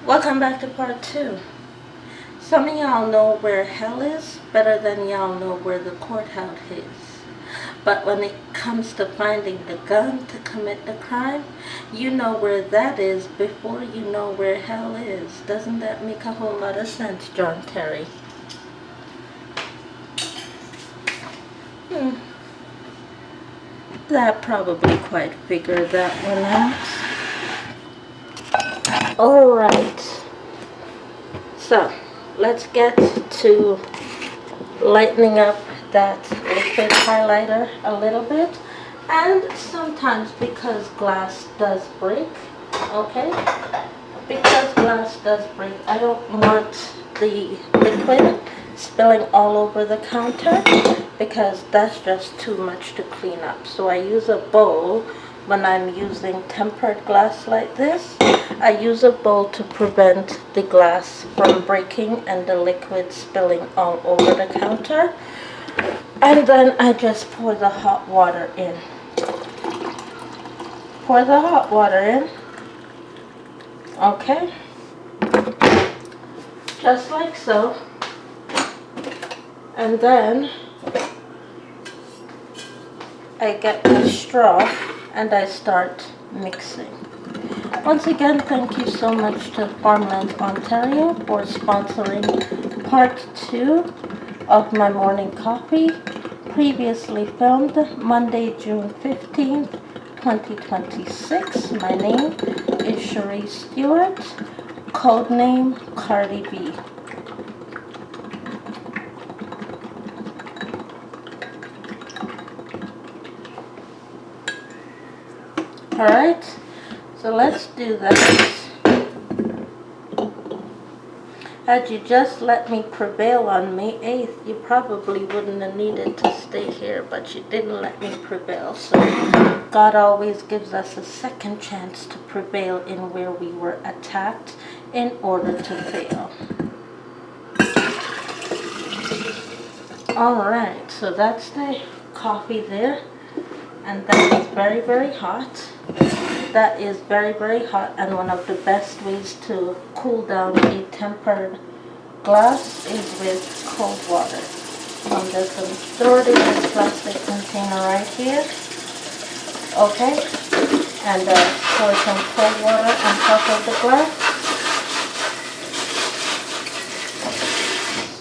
Welcome back to part 2. Some of y'all know where hell is better than y'all know where the courthouse is. But when it comes to finding the gun to commit the crime, you know where that is before you know where hell is. Doesn't that make a whole lot of sense, John Terry? That probably quite figured that one out. Alright. So, let's get to lightening up that liquid highlighter a little bit. And sometimes because glass does break, okay? Because glass does break, I don't want the liquid spilling all over the counter because that's just too much to clean up. So I use a bowl when I'm using tempered glass like this. I use a bowl to prevent the glass from breaking and the liquid spilling all over the counter. And then I just pour the hot water in. Pour the hot water in. Okay. Just like so. And then I get my straw and I start mixing. Once again, thank you so much to Farmland Ontario for sponsoring part 2 of my morning coffee, previously filmed Monday, June 15th, 2026. My name is Cherie Stewart, codename Cardi B. Alright, so let's do that. Had you just let me prevail on May 8th, you probably wouldn't have needed to stay here, but you didn't let me prevail. So God always gives us a second chance to prevail in where we were attacked in order to fail. Alright, so that's the coffee there. And that is very, very hot. That is very, very hot, and one of the best ways to cool down a tempered glass is with cold water. I'm just going to throw it in this plastic container right here. Okay? And pour some cold water on top of the glass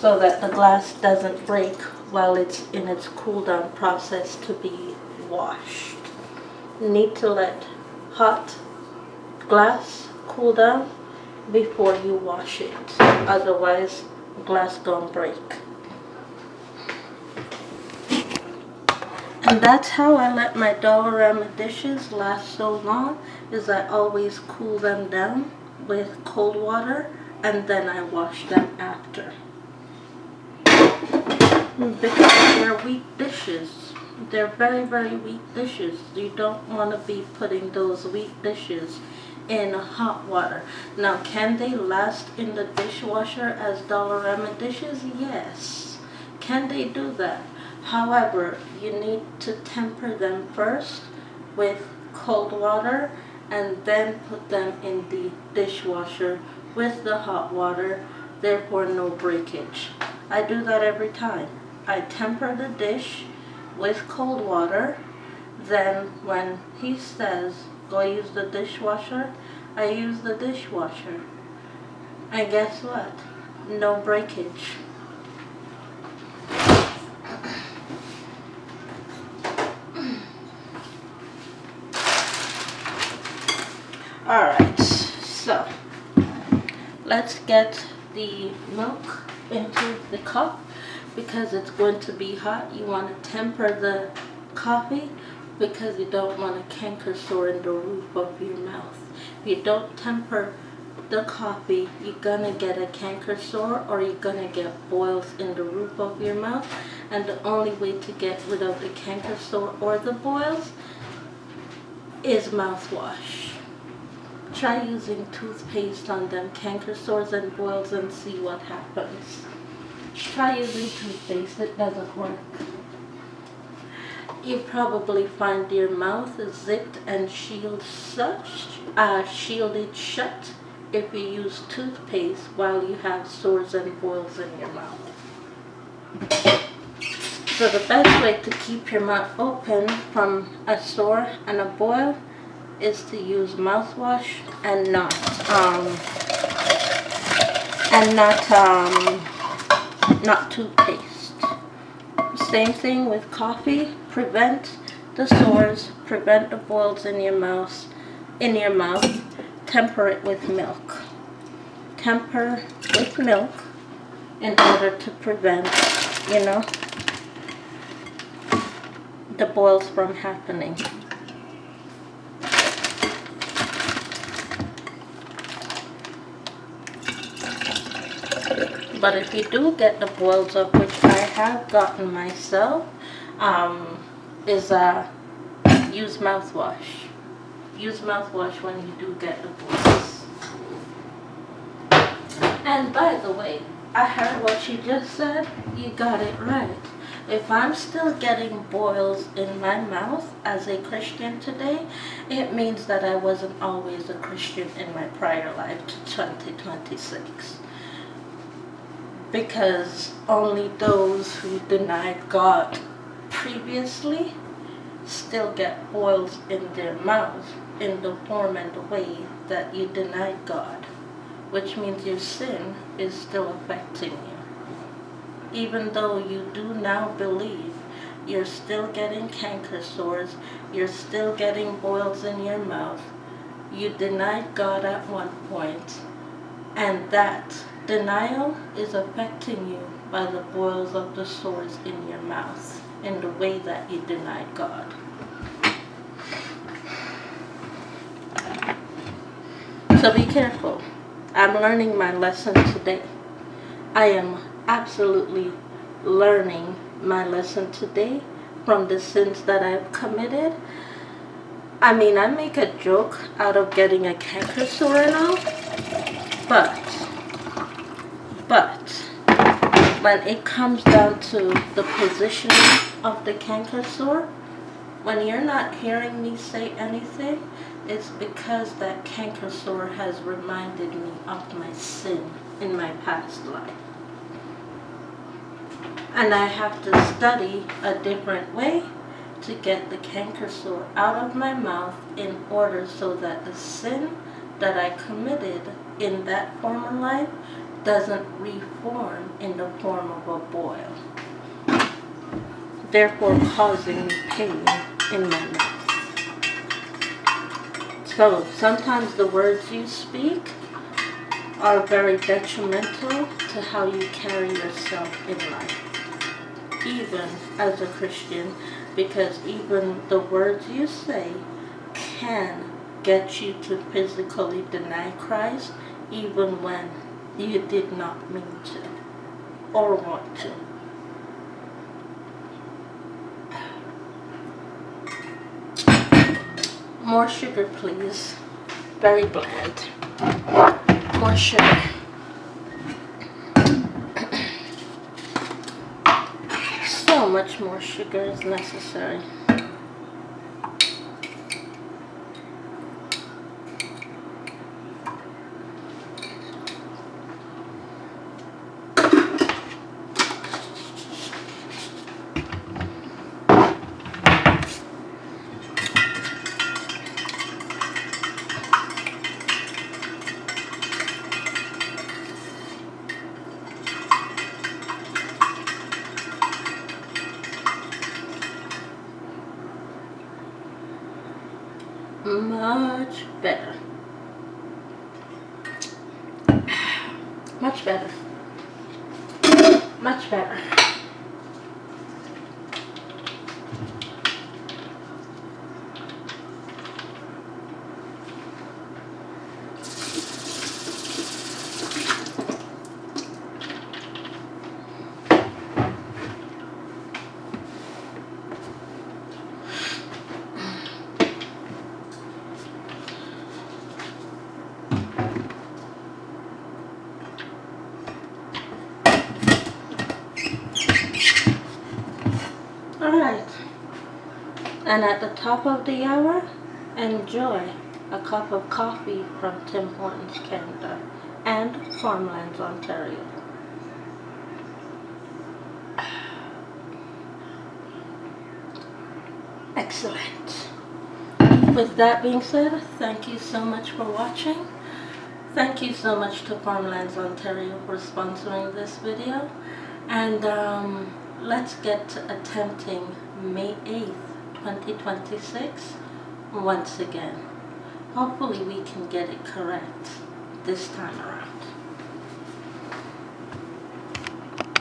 so that the glass doesn't break while it's in its cool down process to be washed. You need to let hot glass cool down before you wash it, otherwise glass gonna break. And that's how I let my Dollarama dishes last so long, is I always cool them down with cold water and then I wash them after, because they're weak dishes. They're very, very weak dishes. You don't want to be putting those weak dishes in hot water. Now, can they last in the dishwasher as Dollarama dishes? Yes. Can they do that? However, you need to temper them first with cold water and then put them in the dishwasher with the hot water, therefore no breakage. I do that every time. I temper the dish with cold water, then when he says go use the dishwasher, I use the dishwasher, and guess what? No breakage. Alright, so let's get the milk into the cup. Because it's going to be hot, you want to temper the coffee because you don't want a canker sore in the roof of your mouth. If you don't temper the coffee, you're going to get a canker sore or you're going to get boils in the roof of your mouth. And the only way to get rid of the canker sore or the boils is mouthwash. Try using toothpaste on them canker sores and boils and see what happens. Try using toothpaste, it doesn't work. You probably find your mouth zipped and shielded shut if you use toothpaste while you have sores and boils in your mouth. So the best way to keep your mouth open from a sore and a boil is to use mouthwash and not toothpaste. Same thing with coffee. Prevent the sores, prevent the boils in your mouth. Temper it with milk. Temper with milk in order to prevent, the boils from happening. But if you do get the boils up, which I have gotten myself, use mouthwash. Use mouthwash when you do get the boils. And by the way, I heard what you just said. You got it right. If I'm still getting boils in my mouth as a Christian today, it means that I wasn't always a Christian in my prior life to 2026. Because only those who denied God previously still get boils in their mouth in the form and the way that you denied God, which means your sin is still affecting you. Even though you do now believe, you're still getting canker sores, you're still getting boils in your mouth. You denied God at one point, and that denial is affecting you by the boils of the sores in your mouth, in the way that you denied God. So be careful. I'm learning my lesson today. I am absolutely learning my lesson today from the sins that I've committed. I mean, I make a joke out of getting a canker sore and all, but when it comes down to the positioning of the canker sore, when you're not hearing me say anything, it's because that canker sore has reminded me of my sin in my past life. And I have to study a different way to get the canker sore out of my mouth in order so that the sin that I committed in that former life doesn't reform in the form of a boil, therefore causing me pain in my mouth. So sometimes the words you speak are very detrimental to how you carry yourself in life, even as a Christian, because even the words you say can get you to physically deny Christ, even when you did not mean to or want to. More sugar, please. Very bland. More sugar. So much more sugar is necessary. Much better. Much better. Much better. Alright, and at the top of the hour, enjoy a cup of coffee from Tim Hortons Canada and Farmlands Ontario. Excellent. With that being said, thank you so much for watching. Thank you so much to Farmlands Ontario for sponsoring this video. And let's get to attempting May 8th, 2026 once again. Hopefully we can get it correct this time around.